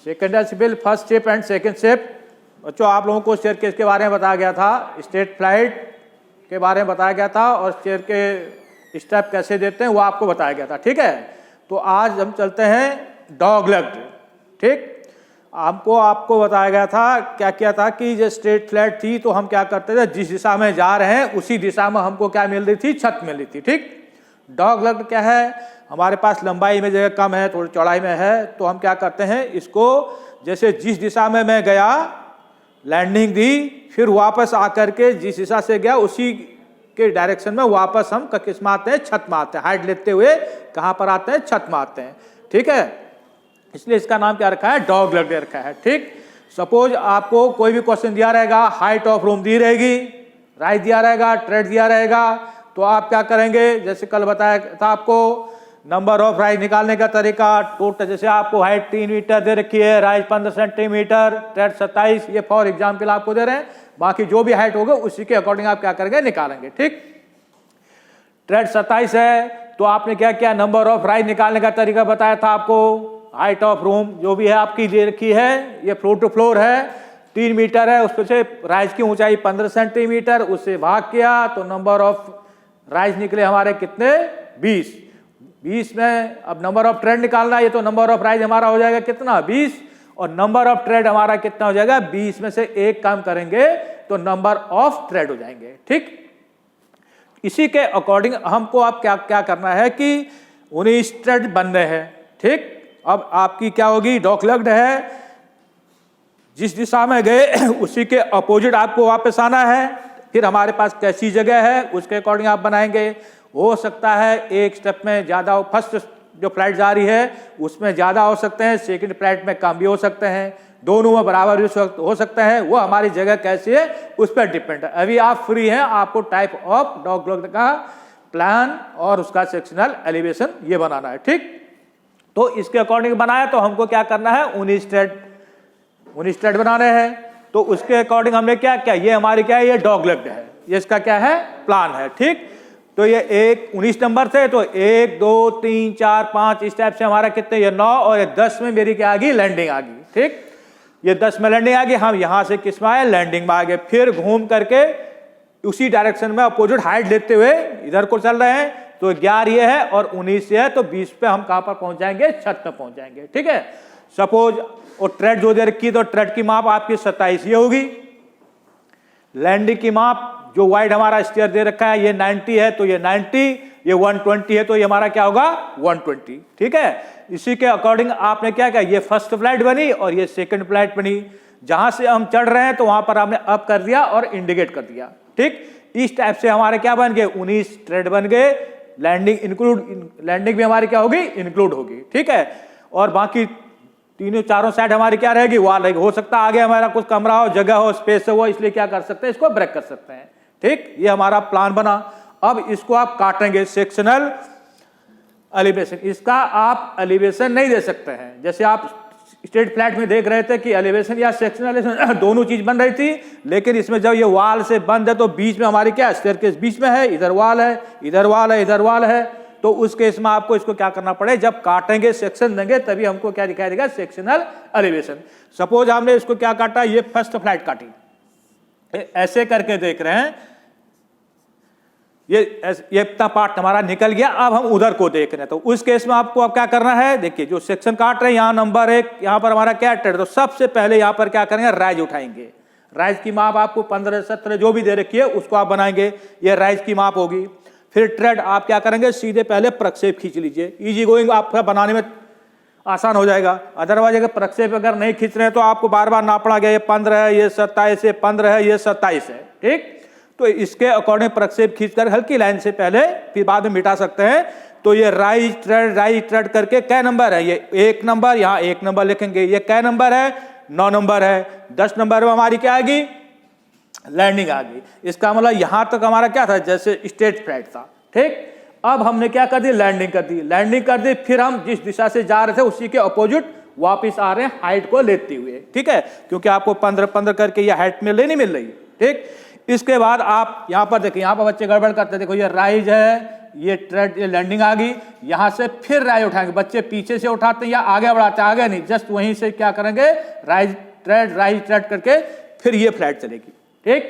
Second CIBIL, first ship and second ship. बच्चों आप लोगों को स्टेयरकेस के बारे में बताया गया था, स्ट्रेट फ्लाइट के बारे में बताया गया था और स्टेयर के स्टेप कैसे देते हैं वो आपको बताया गया था। ठीक है, तो आज हम चलते हैं डॉग लेग्ड। ठीक, आपको बताया गया था क्या क्या था कि जो स्ट्रेट फ्लैट थी तो हम क्या करते थे, जिस दिशा में जा रहे हैं उसी दिशा में हमको क्या मिल रही थी, छत मिल रही थी। ठीक, डॉग लेग्ड क्या है, हमारे पास लंबाई में जगह कम है, थोड़ी चौड़ाई में है, तो हम क्या करते हैं इसको, जैसे जिस दिशा में मैं गया लैंडिंग दी, फिर वापस आकर के जिस दिशा से गया उसी के डायरेक्शन में वापस हम किस में आते हैं, छत में आते हैं। हाइट लेते हुए कहाँ पर आते हैं, छत में आते हैं। ठीक है, इसलिए इसका नाम क्या रखा है, डॉग लेग्ड रखा है। ठीक, सपोज आपको कोई भी क्वेश्चन दिया रहेगा, हाइट ऑफ रूम दी रहेगी, राइज दिया रहेगा, ट्रेड दिया रहेगा, तो आप क्या करेंगे, जैसे कल बताया था आपको नंबर ऑफ राइज निकालने का तरीका। टोटल जैसे आपको हाइट 3 मीटर दे रखी है, राइज 15 सेंटीमीटर, ट्रेड 27, ये फॉर एग्जाम्पल आपको दे रहे हैं। बाकी जो भी हाइट होगा उसी के अकॉर्डिंग आप क्या करेंगे, निकालेंगे। ठीक, ट्रेड 27 है तो आपने क्या किया, नंबर ऑफ राइज निकालने का तरीका बताया था आपको। हाइट ऑफ रूम जो भी है आपकी दे रखी है, ये फ्लोर टू फ्लोर है, 3 मीटर है, उस पर से राइज की ऊंचाई 15 सेंटीमीटर, उससे भाग किया तो नंबर ऑफ राइज निकले हमारे कितने, 20 में। अब नंबर ऑफ ट्रेड निकालना है, तो नंबर ऑफ राइज हमारा हो जाएगा कितना, 20, और नंबर ऑफ ट्रेड हमारा कितना हो जाएगा, 20 में से एक कम करेंगे तो नंबर ऑफ ट्रेड हो जाएंगे। ठीक, इसी के अकॉर्डिंग हमको अब क्या क्या करना है कि 19 ट्रेड बनने हैं। ठीक, अब आपकी क्या होगी, डॉग लेग्ड है, जिस दिशा में गए उसी के अपोजिट आपको वापस आना है। फिर हमारे पास कैसी जगह है उसके अकॉर्डिंग आप बनाएंगे। हो सकता है एक स्टेप में ज्यादा, फर्स्ट जो फ्लाइट जा रही है उसमें ज्यादा हो सकते हैं, सेकंड फ्लाइट में कम भी हो सकते हैं, दोनों में बराबर भी हो सकते हैं। वो हमारी जगह कैसी है उस पर डिपेंड है। अभी आप फ्री हैं, आपको टाइप ऑफ डॉग लेग्ड का प्लान और उसका सेक्शनल एलिवेशन ये बनाना है। ठीक, तो इसके अकॉर्डिंग बनाया तो हमको क्या करना है, 19 ट्रेड बनाने हैं। तो उसके अकॉर्डिंग हमने क्या क्या, ये हमारी क्या है, ये डॉग लेग्ड है, ये इसका क्या है, प्लान है। ठीक, तो ये 19 नंबर थे, तो 1 2 3 4 5 इस टाइप से हमारा कितने, ये 9, और ये 10 में मेरी क्या आ गई, लैंडिंग आ गई। ठीक, ये 10 में लैंडिंग आ गई, हम यहां से किस में आए, लैंडिंग में आ गए। फिर घूम करके उसी डायरेक्शन में अपोजिट हाइट लेते हुए इधर को चल रहे हैं, तो 11 ये है और 19 ये है, तो 20 पे हम कहां पर पहुंच जाएंगे, छत पे पहुंच जाएंगे। ठीक है, सपोज और ट्रेड जो दे रखी, तो ट्रेड की माप आपकी 27 ये होगी, लैंडिंग की माप जो वाइड हमारा स्टेयर दे रखा है ये 90 है, तो ये 90, ये 120 है, तो ये हमारा क्या होगा, 120। ठीक है, इसी के अकॉर्डिंग आपने क्या किया, ये फर्स्ट फ्लाइट बनी और ये सेकंड फ्लाइट बनी। जहां से हम चढ़ रहे हैं तो वहां पर आपने अप कर दिया और इंडिकेट कर दिया। ठीक, इस टाइप से हमारे क्या बन गए, 19 ट्रेड बन गए। लैंडिंग भी हमारी क्या होगी, इंक्लूड होगी। ठीक है, और बाकी तीनों चारों साइड हमारी क्या रहेगी, वॉल रहेगी। हो सकता है आगे हमारा कुछ कमरा हो, जगह हो, स्पेस हो, इसलिए क्या कर सकते हैं, इसको ब्रेक कर सकते हैं। ठीक, ये हमारा प्लान बना। अब इसको आप काटेंगे, सेक्शनल एलिवेशन। इसका आप एलिवेशन नहीं दे सकते हैं, जैसे आप स्ट्रेट फ्लैट में देख रहे थे कि एलिवेशन या सेक्शनल एलिवेशन दोनों चीज बन रही थी, लेकिन इसमें जब ये वॉल से बंद है तो बीच में हमारी क्या, स्टेयरकेस बीच में है, इधर वॉल है, इधर वॉल है, इधर वॉल है। तो उस केस में आपको इसको क्या करना पड़े, जब काटेंगे, सेक्शन देंगे, तभी हमको क्या दिखाई देगा, सेक्शनल एलिवेशन। सपोज हमने इसको क्या काटा, ये फर्स्ट फ्लाइट काटी, ऐसे करके देख रहे हैं, ये इतना पार्ट हमारा निकल गया। अब हम उधर को देख रहे हैं, तो उस केस में आपको अब क्या करना है, देखिए जो सेक्शन काट रहे हैं, यहाँ नंबर 1, यहाँ पर हमारा क्या ट्रेड, तो सबसे पहले यहाँ पर क्या करेंगे, राइज उठाएंगे। राइज की माप आपको 15 17 जो भी दे रखी है उसको आप बनाएंगे, ये राइज की माप होगी। फिर ट्रेड आप क्या करेंगे, सीधे पहले प्रक्षेप खींच लीजिए, इजी गोइंग आपका बनाने में आसान हो जाएगा। अदरवाइज अगर प्रक्षेप अगर नहीं खींच रहे हैं तो आपको बार बार नापना गया, ये 15 है, ये 27 है, 15 है, ये 27 है। ठीक, तो इसके अकॉर्डिंग प्रक्षेप खींचकर हल्की लाइन से पहले, फिर बाद में मिटा सकते हैं। तो ये राइज ट्रेड करके क्या नंबर है, ये 1 नंबर, यहाँ 1 नंबर लिखेंगे। ये क्या नंबर है, 9 नंबर है। 10 नंबर में हमारी क्या आएगी, लैंडिंग आ गई। इसका मतलब यहां तक हमारा क्या था, जैसे स्ट्रेट फ्लाइट था। ठीक, अब हमने क्या कर दी, लैंडिंग कर दी। फिर हम जिस दिशा से जा रहे थे उसी के अपोजिट वापस आ रहे हैं, हाइट को लेते हुए। ठीक है, क्योंकि आपको 15 करके ये हाइट मिल रही। ठीक, इसके बाद आप यहां पर देखिए, यहां पर बच्चे गड़बड़ करते हैं। देखो ये राइज है, ये ट्रेड, ये लैंडिंग आ गई, यहाँ से फिर राइज उठाएंगे। बच्चे पीछे से उठाते हैं या आगे बढ़ाते हैं, आगे नहीं, जस्ट वहीं से क्या करेंगे, राइज ट्रेड करके फिर ये फ्लाइट चलेगी। ठीक,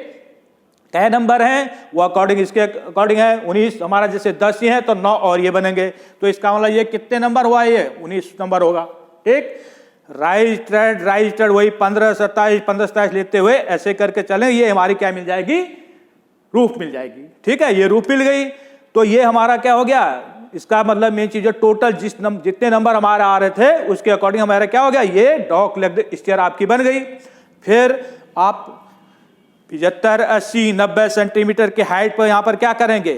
तय नंबर हैं वो अकॉर्डिंग, इसके अकॉर्डिंग है 19, हमारा जैसे 10 ही है तो 9 और ये बनेंगे, तो इसका मतलब ये कितने नंबर हुआ, ये 19 नंबर होगा। ठीक, राइज ट्रेड वही 15 27 15 27 लेते हुए ऐसे करके चलें, ये हमारी क्या मिल जाएगी, रूफ मिल जाएगी। ठीक है, ये रूफ मिल गई, तो ये हमारा क्या हो गया, इसका मतलब मेन चीज टोटल जितने नंबर हमारे आ रहे थे उसके अकॉर्डिंग हमारा क्या हो गया, ये डॉग लेग्ड स्टेयर आपकी बन गई। फिर आप 75 80 90 सेंटीमीटर के हाइट पर यहाँ पर क्या करेंगे,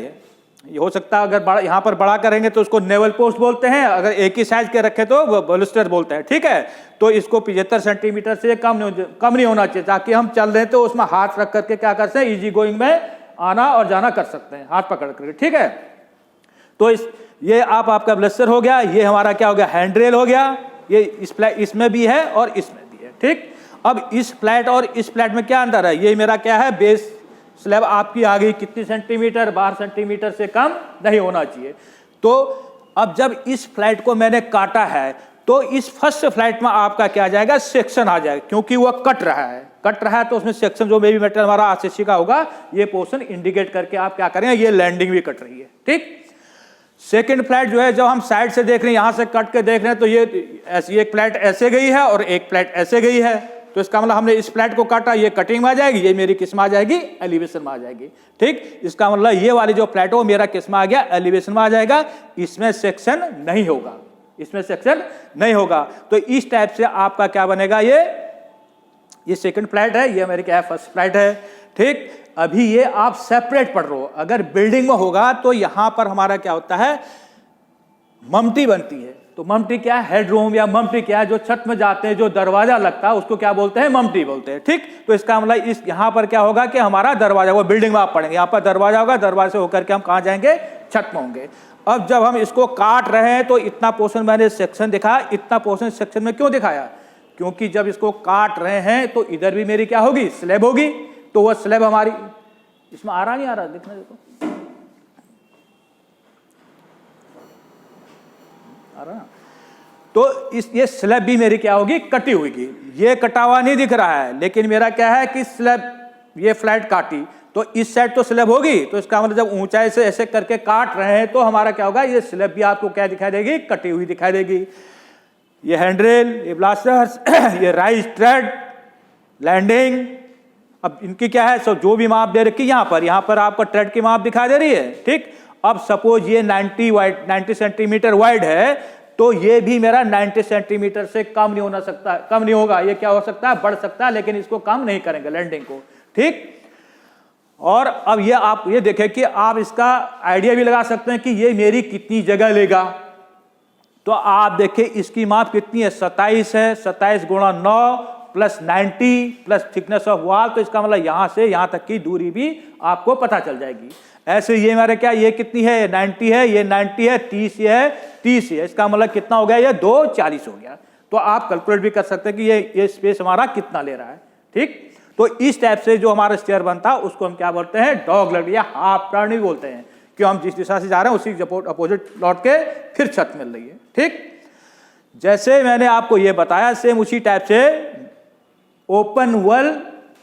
ये हो सकता है अगर बड़ा यहाँ पर बड़ा करेंगे तो उसको नेवल पोस्ट बोलते हैं, अगर एक ही साइज के रखे तो बलस्टर बोलते हैं। ठीक है, तो इसको 75 सेंटीमीटर से कम नहीं होना चाहिए, ताकि हम चल रहे हैं तो उसमें हाथ रख करके क्या कर सकते हैं, इजी गोइंग में आना और जाना कर सकते हैं हाथ पकड़ करके। ठीक है, तो ये आपका बलस्टर हो गया, ये हमारा क्या हो गया, हैंड रेल हो गया, ये इसमें भी है और इसमें भी है। ठीक, अब इस फ्लैट और इस फ्लैट में क्या अंतर है, ये मेरा क्या है, बेस स्लैब आपकी आ गई कितनी सेंटीमीटर, 12 सेंटीमीटर से कम नहीं होना चाहिए। तो अब जब इस फ्लैट को मैंने काटा है तो इस फर्स्ट फ्लैट में आपका क्या आ जाएगा, सेक्शन आ जाएगा, क्योंकि वो कट रहा है तो उसमें सेक्शन जो बेबी मेटल हमारा आरसीसी का होगा, ये पोर्शन इंडिकेट करके आप क्या करेंगे, ये लैंडिंग भी कट रही है। ठीक, सेकेंड फ्लैट जो है, जब हम साइड से देख रहे हैं, यहां से कट के देख रहे हैं, तो ये ऐसी एक फ्लैट ऐसे गई है और एक फ्लैट ऐसे गई है, तो इसका मतलब हमने इस फ्लैट को काटा, ये कटिंग में आ जाएगी, ये मेरी किस में आ जाएगी, एलिवेशन में आ जाएगी। ठीक, इसका मतलब ये वाली जो फ्लैट है वो मेरा किस में आ गया, एलिवेशन में आ जाएगा, इसमें सेक्शन नहीं होगा, इसमें सेक्शन नहीं होगा। तो इस टाइप से आपका क्या बनेगा, ये सेकंड फ्लैट है, ये मेरी क्या है, फर्स्ट फ्लैट है। ठीक, अभी ये आप सेपरेट पढ़ रहे हो, अगर बिल्डिंग में होगा तो यहां पर हमारा क्या होता है, ममटी बनती है। तो ममटी क्या है, हेडरूम या ममटी क्या है, जो छत में जाते हैं जो दरवाजा लगता है उसको क्या बोलते हैं, ममटी बोलते हैं। ठीक, तो इसका मतलब इस यहाँ पर क्या होगा कि हमारा दरवाजा, वो बिल्डिंग में आप पढ़ेंगे, यहाँ पर दरवाजा होगा, दरवाजे से होकर के हम कहाँ जाएंगे, छत में होंगे। अब जब हम इसको काट रहे हैं तो इतना पोर्शन मैंने सेक्शन दिखाया, इतना पोर्शन सेक्शन में क्यों दिखाया, क्योंकि जब इसको काट रहे हैं तो इधर भी मेरी क्या होगी, स्लैब होगी, तो वह स्लैब हमारी, इसमें आ रहा नहीं आ रहा, देखना देखो आ रहा, तो ये स्लैब भी मेरी क्या होगी, कटी होगी। ये कटा हुआ नहीं दिख रहा है, लेकिन मेरा क्या है कि स्लैब, ये फ्लैट काटी तो इस साइड तो स्लैब होगी, तो इसका मतलब जब ऊंचाई से ऐसे करके काट रहे हैं तो हमारा क्या होगा, ये स्लैब भी आपको क्या दिखाई देगी, कटी हुई दिखाई देगी। ये हैंडरेल, ये ब्लास्टर्स, ये राइज ट्रेड, लैंडिंग, अब इनकी क्या है, जो भी माप दे रखी यहाँ पर आपको ट्रेड की माप दिखाई दे रही है। ठीक, अब सपोज ये 90 सेंटीमीटर वाइड है, तो ये भी मेरा 90 सेंटीमीटर से कम नहीं होना सकता, कम नहीं होगा, ये क्या हो सकता है, बढ़ सकता है, लेकिन इसको कम नहीं करेंगे लैंडिंग को। ठीक, और अब ये आप ये देखें कि आप इसका आइडिया भी लगा सकते हैं कि ये मेरी कितनी जगह लेगा। तो आप देखें इसकी माप कितनी है, 27 है, 27 गुणा 9 plus 90 plus thickness of wall, तो इसका मतलब यहां से यहां तक की दूरी भी आपको पता चल जाएगी। ऐसे ये मेरे क्या, ये कितनी है, 90 है, ये 90 है, 30 है, 30 है, इसका मतलब कितना हो गया, ये 240 हो गया। तो आप कैलकुलेट भी कर सकते हैं कि ये स्पेस हमारा कितना ले रहा है। ठीक, तो इस टाइप से जो हमारा स्टेयर बनता है उसको हम क्या बोलते हैं, डॉग लेग या हाफ टर्न बोलते हैं, कि हम जिस दिशा से जा रहे हैं उसी अपोजिट लौट के फिर छत मिल रही है। ठीक, जैसे मैंने आपको ये बताया सेम उसी टाइप से ओपन वॉल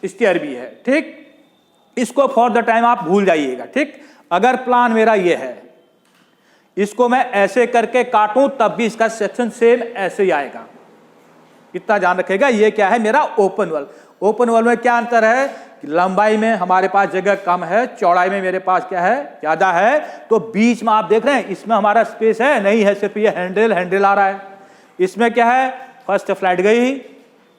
स्टेयर भी है। ठीक, इसको फॉर द टाइम आप भूल जाइएगा। ठीक, अगर प्लान मेरा ये है, इसको मैं ऐसे करके काटूं तब भी इसका सेक्शन सेम ऐसे ही आएगा, इतना ध्यान रखेगा। ये क्या है, मेरा ओपन वॉल। ओपन वॉल में क्या अंतर है कि लंबाई में हमारे पास जगह कम है, चौड़ाई में मेरे पास क्या है, ज्यादा है। तो बीच में आप देख रहे हैं इसमें हमारा स्पेस है नहीं है, सिर्फ ये हैंडल आ रहा है। इसमें क्या है, फर्स्ट फ्लैट गई,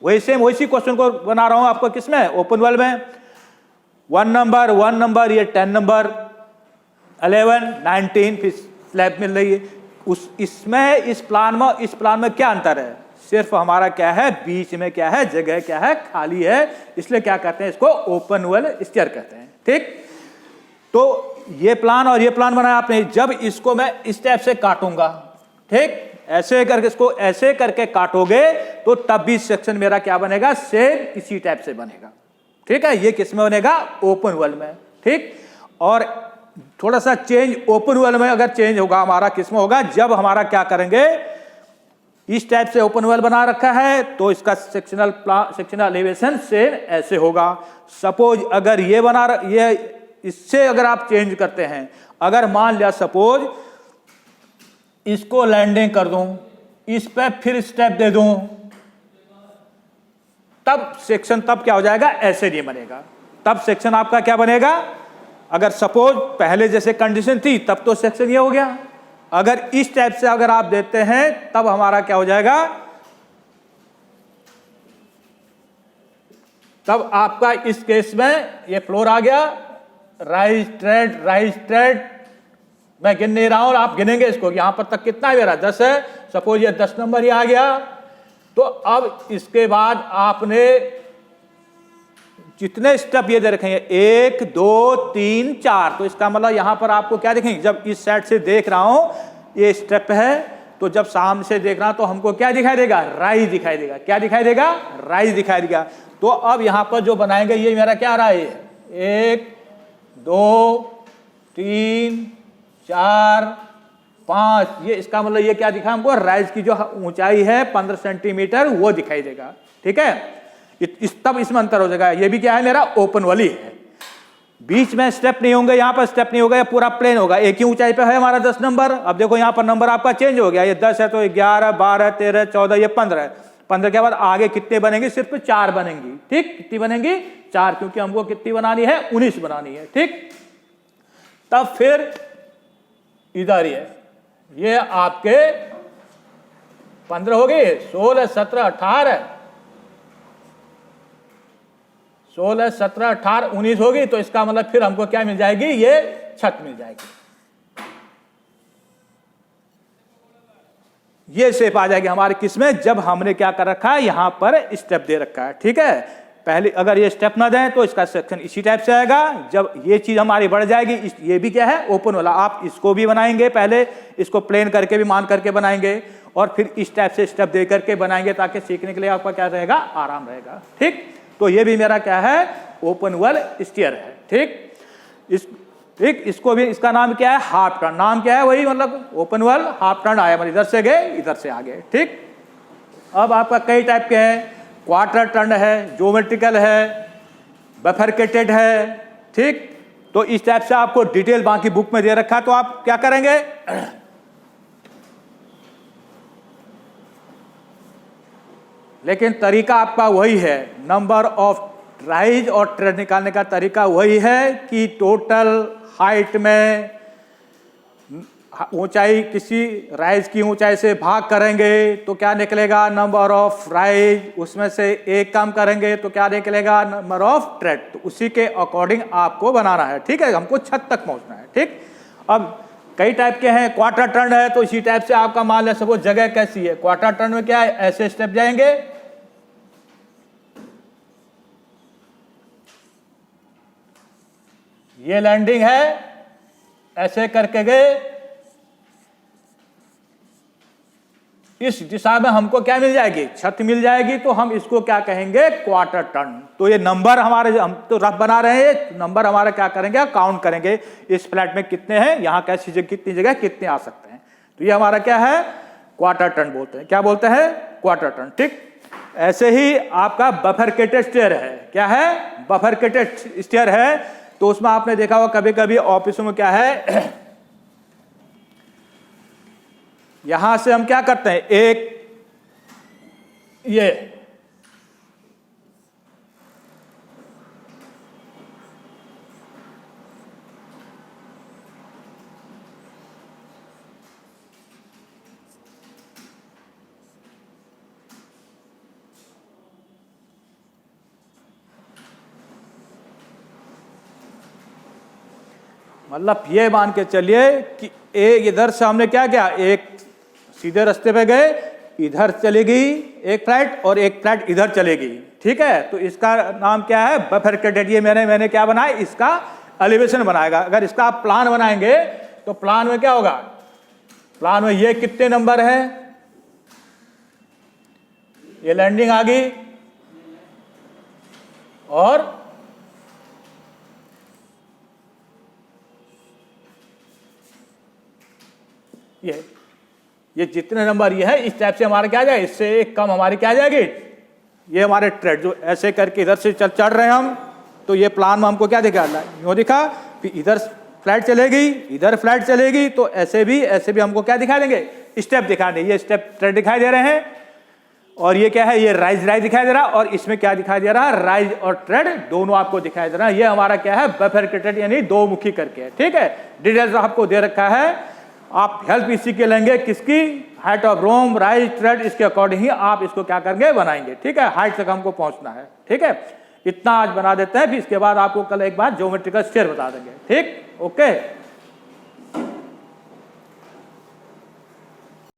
वैसी क्वेश्चन को बना रहा हूं आपको, किसमें, ओपन वॉल में। 1 नंबर, ये 10 नंबर, 11 19 फिर स्लैब मिल रही है। इसमें इस प्लान में क्या अंतर है, सिर्फ हमारा क्या है, बीच में क्या है, जगह क्या है, खाली है, इसलिए क्या कहते हैं, इसको ओपन वॉल स्टेयर कहते हैं। ठीक, तो ये प्लान और ये प्लान बनाया आपने। जब इसको मैं इस टाइप से काटूंगा, ठीक, ऐसे करके इसको ऐसे करके काटोगे तो तब भी सेक्शन मेरा क्या बनेगा, सेम इसी टाइप से बनेगा। ठीक है, ये किस में बनेगा, ओपन वॉल में। ठीक, और थोड़ा सा चेंज ओपन वेल में अगर चेंज होगा हमारा किसमें होगा, जब हमारा क्या करेंगे, इस टाइप से ओपन वेल बना रखा है तो इसका सेक्शनल एलिवेशन से ऐसे होगा। सपोज अगर ये ये इससे अगर आप चेंज करते हैं, अगर मान लिया सपोज इसको लैंडिंग कर दूं, इस पे फिर स्टेप दे दूं, तब सेक्शन तब क्या हो जाएगा, ऐसे नहीं बनेगा। तब सेक्शन आपका क्या बनेगा, अगर सपोज पहले जैसे कंडीशन थी तब तो सेक्शन ये हो गया, अगर इस टाइप से अगर आप देते हैं तब हमारा क्या हो जाएगा, तब आपका इस केस में ये फ्लोर आ गया, राइज ट्रेड मैं गिन नहीं रहा हूं, आप गिनेंगे इसको, यहां पर तक कितना है मेरा 10 है, सपोज ये 10 नंबर ही आ गया। तो अब इसके बाद आपने जितने स्टेप ये दे रखे हैं 1 2 3 4, तो इसका मतलब यहां पर आपको क्या दिखेंगे, जब इस साइड से देख रहा हूं ये स्टेप है, तो जब सामने से देख रहा हूं तो हमको क्या दिखाई देगा, राइज दिखाई देगा। क्या दिखाई देगा, राइज दिखाई देगा। तो अब यहां पर जो बनाएंगे ये मेरा क्या आ रहा है, 1 2 3 4 5, ये इसका मतलब ये क्या दिखा हमको, राइज की जो ऊंचाई है 15 सेंटीमीटर वो दिखाई देगा। ठीक है, तब इसमें अंतर हो जाएगा। ये भी क्या है, मेरा ओपन वाली है, बीच में स्टेप नहीं होंगे, यहां पर स्टेप नहीं होगा, ये पूरा प्लेन होगा। एक ही ऊंचाई पे है हमारा 10 नंबर। अब देखो यहां पर नंबर आपका चेंज हो गया, ये 10 है तो 11 12 13 14 ये 15 है। 15 के बाद आगे कितने बनेंगे, सिर्फ 4 बनेंगी। ठीक, कितनी बनेंगी, 4, क्योंकि हमको कितनी बनानी है, 19 बनानी है। ठीक, तब फिर इधर ये आपके 15 हो गए, 16 17 18 16 17 18 19 होगी, तो इसका मतलब फिर हमको क्या मिल जाएगी, ये छत मिल जाएगी, ये शेप आ जाएगी हमारे किसमें, जब हमने क्या कर रखा है, यहां पर स्टेप दे रखा है। ठीक है, पहले अगर ये स्टेप ना दें तो इसका सेक्शन इसी टाइप से आएगा। जब ये चीज हमारी बढ़ जाएगी, ये भी क्या है, ओपन वाला, आप इसको भी बनाएंगे, पहले इसको प्लेन करके भी मान करके बनाएंगे और फिर इस टाइप से स्टेप दे करके बनाएंगे, ताकि सीखने के लिए आपका क्या रहेगा, आराम रहेगा। ठीक, तो ये भी मेरा क्या है, ओपन वेल स्टीयर है। ठीक, इसको भी, इसका नाम क्या है, हाफ टर्न। नाम क्या है, वही मतलब ओपन वेल हाफ टर्न आया, मतलब इधर से गए इधर से आ गए। ठीक, अब आपका कई टाइप के हैं, क्वार्टर टर्न है, ज्योमेट्रिकल है, बफरकेटेड है। ठीक, तो इस टाइप से आपको डिटेल बाकी बुक में दे रखा है, तो आप क्या करेंगे, लेकिन तरीका आपका वही है, नंबर ऑफ राइज और ट्रेड निकालने का तरीका वही है कि टोटल हाइट में ऊंचाई, किसी राइज की ऊंचाई से भाग करेंगे तो क्या निकलेगा, नंबर ऑफ राइज, उसमें से एक कम करेंगे तो क्या निकलेगा, नंबर ऑफ ट्रेड। तो उसी के अकॉर्डिंग आपको बनाना है। ठीक है, हमको छत तक पहुंचना है। ठीक, अब कई टाइप के हैं, क्वार्टर टर्न है तो इसी टाइप से आपका मान लिया सपोज जगह कैसी है, क्वार्टर टर्न में क्या है, ऐसे स्टेप जाएंगे, ये लैंडिंग है, ऐसे करके गए, इस दिशा में हमको क्या मिल जाएगी, छत मिल जाएगी, तो हम इसको क्या कहेंगे, क्वार्टर टर्न। तो ये नंबर हमारे, हम तो रफ बना रहे हैं, नंबर हमारे क्या करेंगे, काउंट करेंगे, इस फ्लैट में कितने हैं, यहां कैसी जगह, कितनी जगह कितने आ सकते हैं, तो ये हमारा क्या है, क्वार्टर टर्न बोलते हैं। क्या बोलते हैं, क्वार्टर टर्न। ठीक, ऐसे ही आपका बफरकेटेड स्टेयर है, क्या है, बफरकेटेड स्टेयर है, तो उसमें आपने देखा होगा कभी कभी ऑफिसों में क्या है, यहां से हम क्या करते हैं, एक ये मतलब ये मान के चलिए कि एक इधर से हमने क्या किया, एक सीधे रास्ते पे गए, इधर चलेगी एक फ्लैट और एक फ्लैट इधर चलेगी। ठीक है, तो इसका नाम क्या है, बफरकेटेड। ये मैंने क्या बनाया, इसका एलिवेशन बनाएगा। अगर इसका आप प्लान बनाएंगे तो प्लान में क्या होगा, प्लान में ये कितने नंबर है, ये लैंडिंग आ गई और ये जितने नंबर ये है इस टाइप से हमारा क्या आ जाएगा, इससे एक कम हमारी क्या आ जाएगी, ये हमारे ट्रेड जो ऐसे करके इधर से चढ़ रहे हैं हम, तो ये प्लान में हमको क्या दिखा, यूँ दिखा, फिर इधर फ्लाइट चलेगी, इधर फ्लाइट चलेगी, तो ऐसे भी हमको क्या दिखा देंगे, स्टेप दिखा देंगे। ये स्टेप ट्रेड दिखाई दे रहे हैं, और ये क्या है, ये राइज दिखाई दे रहा है, और इसमें क्या दिखाई दे रहा है, राइज और ट्रेड दोनों आपको दिखाई दे रहा है। ये हमारा क्या है, बाइफरकेटेड यानी दो मुखी करके है, ठीक है। डिटेल्स आपको दे रखा है, आप हेल्प इसी के लेंगे, किसकी, height of room, rise, tread, इसके अकॉर्डिंग ही आप इसको क्या करेंगे, बनाएंगे, ठीक है। हाइट तक हमको पहुंचना है, ठीक है। इतना आज बना देते हैं, फिर इसके बाद आपको कल एक बार ज्योमेट्रिकल स्फीयर बता देंगे, ठीक, ओके।